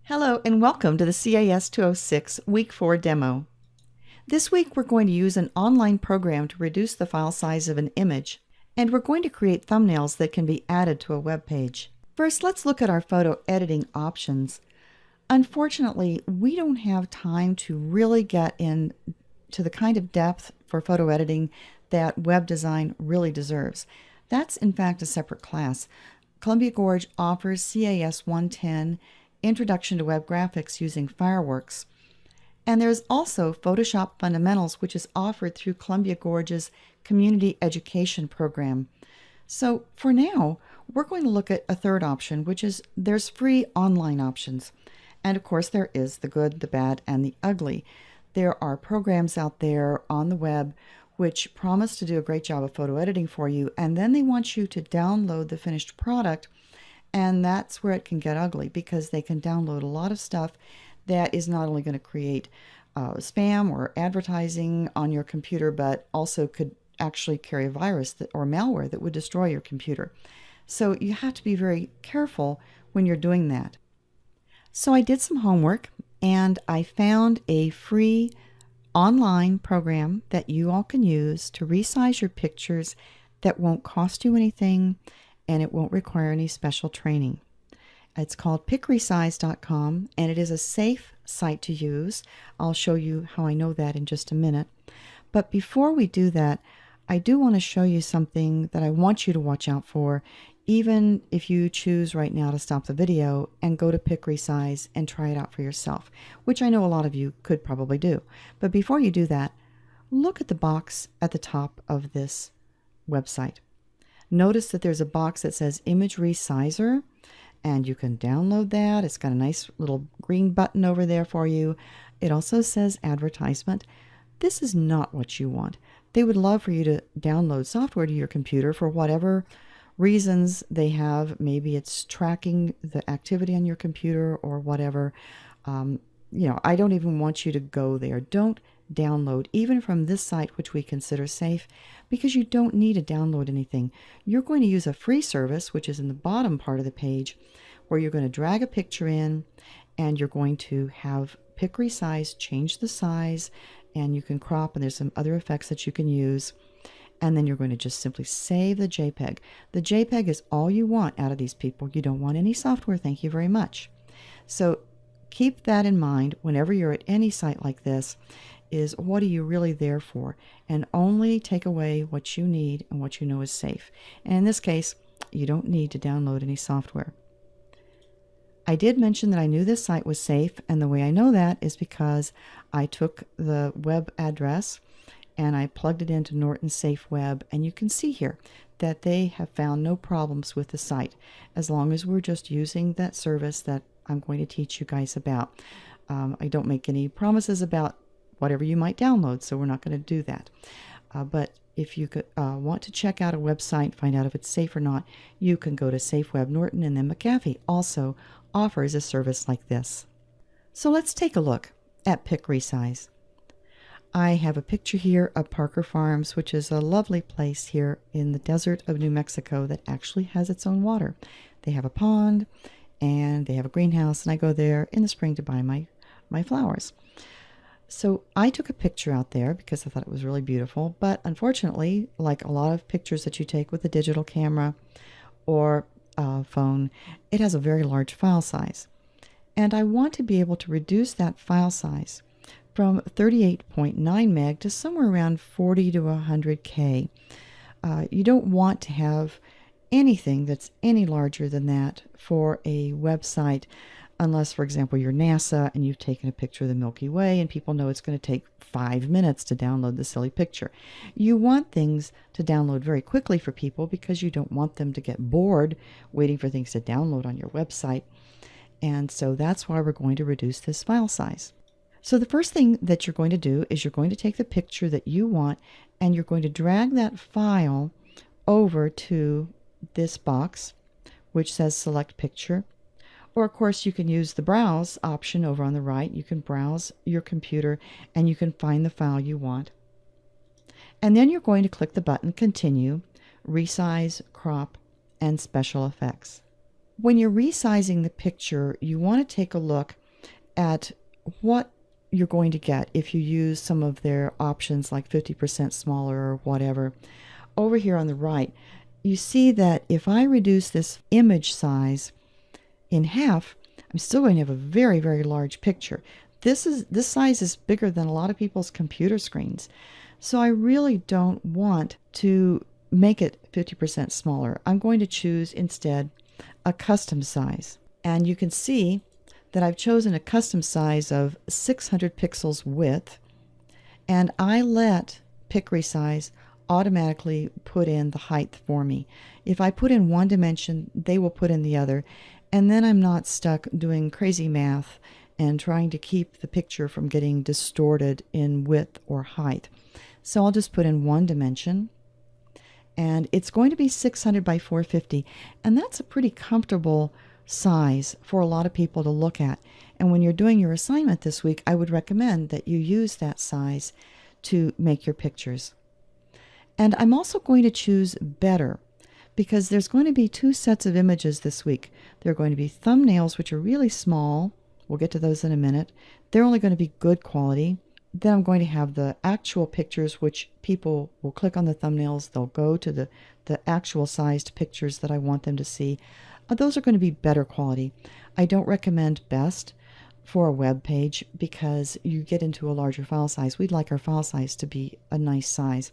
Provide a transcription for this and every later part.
Hello and welcome to the CAS 206 Week 4 demo. This week we're going to use an online program to reduce the file size of an image, and we're going to create thumbnails that can be added to a web page. First, let's look at our photo editing options. Unfortunately, we don't have time to really get into the kind of depth for photo editing that web design really deserves. That's in fact a separate class. Columbia Gorge offers CAS 110 Introduction to Web Graphics using Fireworks. And there's also Photoshop Fundamentals, which is offered through Columbia Gorge's Community Education Program. So for now, we're going to look at a third option, which is there's free online options. And of course, there is the good, the bad, and the ugly. There are programs out there on the web which promise to do a great job of photo editing for you, and then they want you to download the finished product. And that's where it can get ugly, because they can download a lot of stuff that is not only going to create spam or advertising on your computer, but also could actually carry a virus or malware that would destroy your computer. So you have to be very careful when you're doing that. So I did some homework and I found a free online program that you all can use to resize your pictures that won't cost you anything, and it won't require any special training. It's called picresize.com, and it is a safe site to use. I'll show you how I know that in just a minute. But before we do that, I do want to show you something that I want you to watch out for, even if you choose right now to stop the video and go to PicResize and try it out for yourself, which I know a lot of you could probably do. But before you do that, look at the box at the top of this website. Notice that there's a box that says Image Resizer, and you can download that. It's got a nice little green button over there for you. It also says advertisement. This is not what you want. They would love for you to download software to your computer for whatever reasons they have. Maybe it's tracking the activity on your computer or whatever. I don't even want you to go there. Don't download, even from this site, which we consider safe, because you don't need to download anything. You're going to use a free service, which is in the bottom part of the page, where you're going to drag a picture in and you're going to have PicResize change the size, and you can crop, and there's some other effects that you can use. And then you're going to just simply save the JPEG. The JPEG is all you want out of these people. You don't want any software, thank you very much. So keep that in mind whenever you're at any site like this, is what are you really there for? And only take away what you need and what you know is safe. And in this case, you don't need to download any software. I did mention that I knew this site was safe, and the way I know that is because I took the web address and I plugged it into Norton Safe Web, and you can see here that they have found no problems with the site, as long as we're just using that service that I'm going to teach you guys about. I don't make any promises about whatever you might download, so we're not going to do that. But if you want to check out a website, find out if it's safe or not, you can go to Safe Web Norton, and then McAfee also offers a service like this. So let's take a look at PicResize. I have a picture here of Parker Farms, which is a lovely place here in the desert of New Mexico that actually has its own water. They have a pond and they have a greenhouse, and I go there in the spring to buy my flowers. So I took a picture out there because I thought it was really beautiful, but unfortunately, like a lot of pictures that you take with a digital camera or phone, it has a very large file size. And I want to be able to reduce that file size from 38.9 meg to somewhere around 40 to 100K. You don't want to have anything that's any larger than that for a website, unless, for example, you're NASA and you've taken a picture of the Milky Way and people know it's going to take 5 minutes to download the silly picture. You want things to download very quickly for people because you don't want them to get bored waiting for things to download on your website. And so that's why we're going to reduce this file size. So the first thing that you're going to do is you're going to take the picture that you want and you're going to drag that file over to this box, which says Select Picture. Or of course you can use the browse option over on the right. You can browse your computer and you can find the file you want. And then you're going to click the button Continue, Resize, Crop, and Special Effects. When you're resizing the picture, you want to take a look at what you're going to get if you use some of their options like 50% smaller or whatever. Over here on the right, you see that if I reduce this image size in half, I'm still going to have a very, very large picture. This size is bigger than a lot of people's computer screens. So I really don't want to make it 50% smaller. I'm going to choose instead a custom size. And you can see that I've chosen a custom size of 600 pixels width, and I let Pick Resize automatically put in the height for me. If I put in one dimension, they will put in the other, and then I'm not stuck doing crazy math and trying to keep the picture from getting distorted in width or height. So I'll just put in one dimension, and it's going to be 600 by 450, and that's a pretty comfortable size for a lot of people to look at. And when you're doing your assignment this week, I would recommend that you use that size to make your pictures. And I'm also going to choose better, because there's going to be two sets of images this week. There are going to be thumbnails, which are really small. We'll get to those in a minute. They're only going to be good quality. Then I'm going to have the actual pictures, which people will click on the thumbnails. They'll go to the actual sized pictures that I want them to see. Those are going to be better quality. I don't recommend best for a web page because you get into a larger file size. We'd like our file size to be a nice size.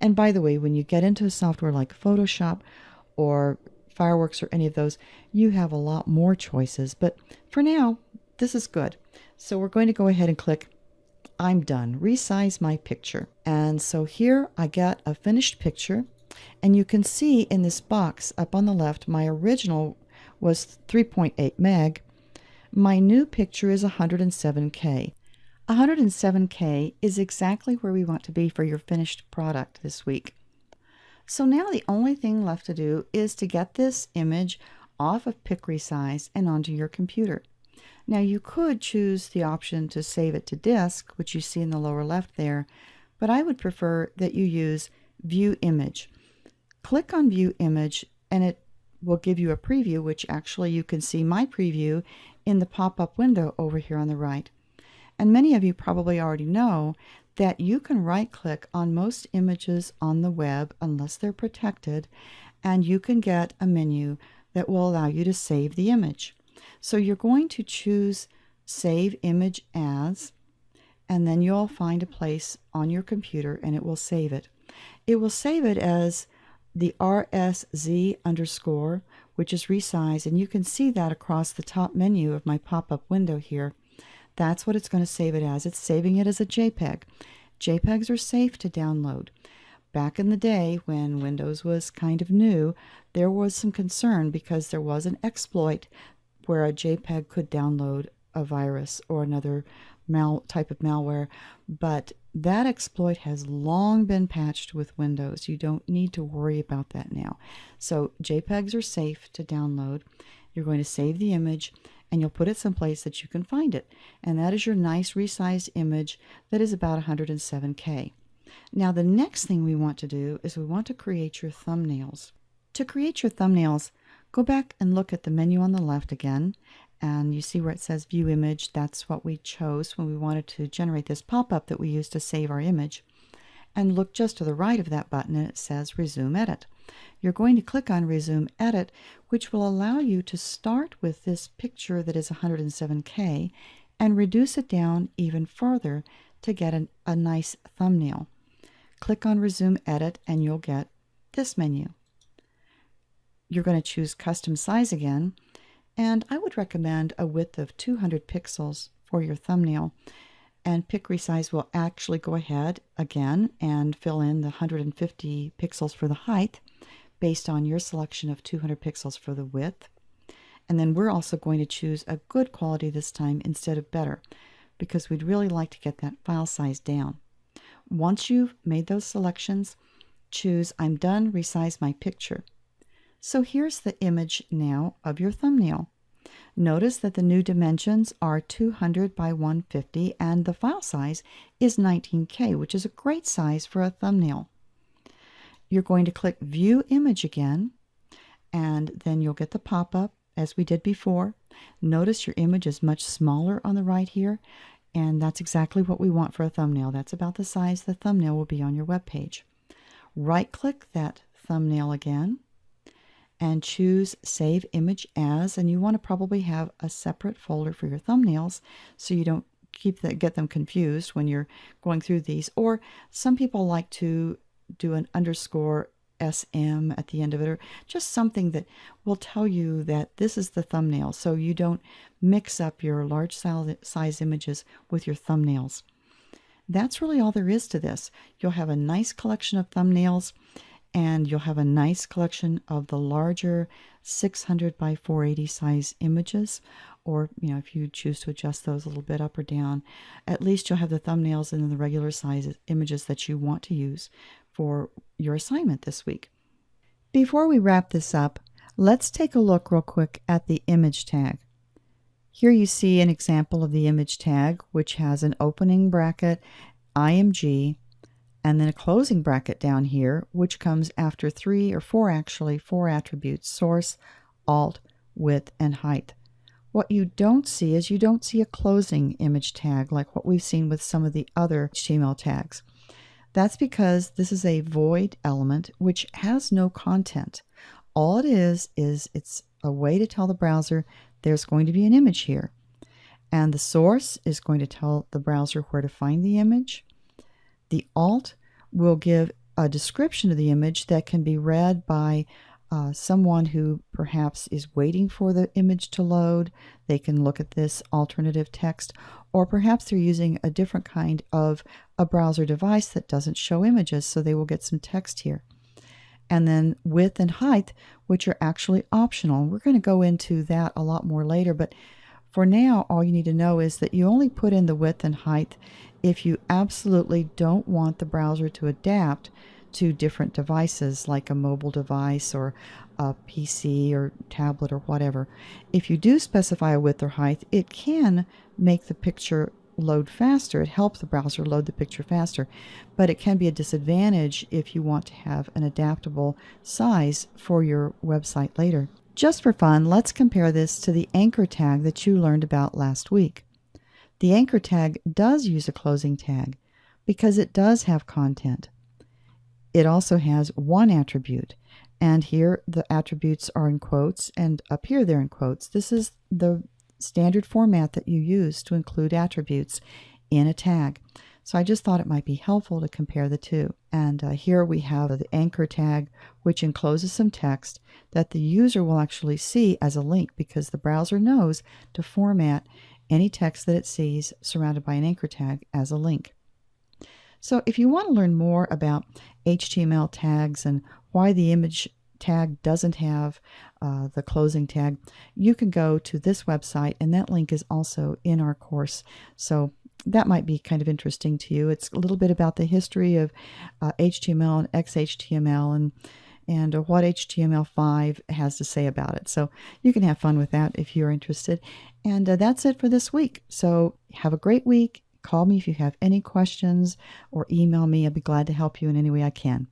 And by the way, when you get into a software like Photoshop or Fireworks or any of those, you have a lot more choices. But for now, this is good. So we're going to go ahead and click I'm done. Resize my picture. And so here I got a finished picture. And you can see in this box up on the left, my original was 3.8 meg. My new picture is 107K. 107K is exactly where we want to be for your finished product this week. So now the only thing left to do is to get this image off of Pick Resize and onto your computer. Now you could choose the option to save it to disk, which you see in the lower left there, but I would prefer that you use View Image. Click on View Image and it will give you a preview, which actually you can see my preview in the pop-up window over here on the right. And many of you probably already know that you can right-click on most images on the web unless they're protected, and you can get a menu that will allow you to save the image. So you're going to choose Save Image As, and then you'll find a place on your computer and it will save it. It will save it as the RSZ underscore, which is resize, and you can see that across the top menu of my pop-up window here. That's what it's going to save it as. It's saving it as a JPEG. JPEGs are safe to download. Back in the day when Windows was kind of new, there was some concern because there was an exploit where a JPEG could download a virus or another type of malware, but that exploit has long been patched with Windows. You don't need to worry about that now. So JPEGs are safe to download. You're going to save the image and you'll put it someplace that you can find it. And that is your nice resized image that is about 107K. Now the next thing we want to do is we want to create your thumbnails. To create your thumbnails, go back and look at the menu on the left again, and you see where it says View Image. That's what we chose when we wanted to generate this pop-up that we used to save our image. And look just to the right of that button and it says Resume Edit. You're going to click on Resume Edit, which will allow you to start with this picture that is 107K and reduce it down even further to get a nice thumbnail. Click on Resume Edit and you'll get this menu. You're going to choose Custom Size again, and I would recommend a width of 200 pixels for your thumbnail. And Pick Resize will actually go ahead again and fill in the 150 pixels for the height based on your selection of 200 pixels for the width. And then we're also going to choose a good quality this time instead of better, because we'd really like to get that file size down. Once you've made those selections, choose I'm done, resize my picture. So here's the image now of your thumbnail. Notice that the new dimensions are 200 by 150 and the file size is 19K, which is a great size for a thumbnail. You're going to click View Image again, and then you'll get the pop-up as we did before. Notice your image is much smaller on the right here, and that's exactly what we want for a thumbnail. That's about the size the thumbnail will be on your web page. Right-click that thumbnail again and choose Save Image As, and you want to probably have a separate folder for your thumbnails so you don't get them confused when you're going through these. Or some people like to do an underscore SM at the end of it, or just something that will tell you that this is the thumbnail, so you don't mix up your large size images with your thumbnails. That's really all there is to this. You'll have a nice collection of thumbnails, and you'll have a nice collection of the larger 600 by 480 size images, or if you choose to adjust those a little bit up or down, at least you'll have the thumbnails and then the regular size images that you want to use for your assignment this week. Before we wrap this up, let's take a look real quick at the image tag. Here you see an example of the image tag, which has an opening bracket, IMG, and then a closing bracket down here, which comes after four attributes: source, alt, width, and height. What you don't see is you don't see a closing image tag like what we've seen with some of the other HTML tags. That's because this is a void element which has no content. All it is it's a way to tell the browser there's going to be an image here. And the source is going to tell the browser where to find the image. The alt will give a description of the image that can be read by someone who perhaps is waiting for the image to load. They can look at this alternative text, or perhaps they're using a different kind of a browser device that doesn't show images, so they will get some text here. And then width and height, which are actually optional. We're going to go into that a lot more later, but for now, all you need to know is that you only put in the width and height if you absolutely don't want the browser to adapt to different devices like a mobile device or a PC or tablet or whatever. If you do specify a width or height, it can make the picture load faster. It helps the browser load the picture faster, but it can be a disadvantage if you want to have an adaptable size for your website later. Just for fun, let's compare this to the anchor tag that you learned about last week. The anchor tag does use a closing tag because it does have content. It also has one attribute, and here the attributes are in quotes, and up here they're in quotes. This is the standard format that you use to include attributes in a tag. So I just thought it might be helpful to compare the two. And here we have the anchor tag, which encloses some text that the user will actually see as a link, because the browser knows to format any text that it sees surrounded by an anchor tag as a link. So if you want to learn more about HTML tags and why the image tag doesn't have the closing tag, you can go to this website, and that link is also in our course. So that might be kind of interesting to you. It's a little bit about the history of HTML and XHTML and what HTML5 has to say about it. So you can have fun with that if you're interested. And that's it for this week. So have a great week. Call me if you have any questions, or email me. I'd be glad to help you in any way I can.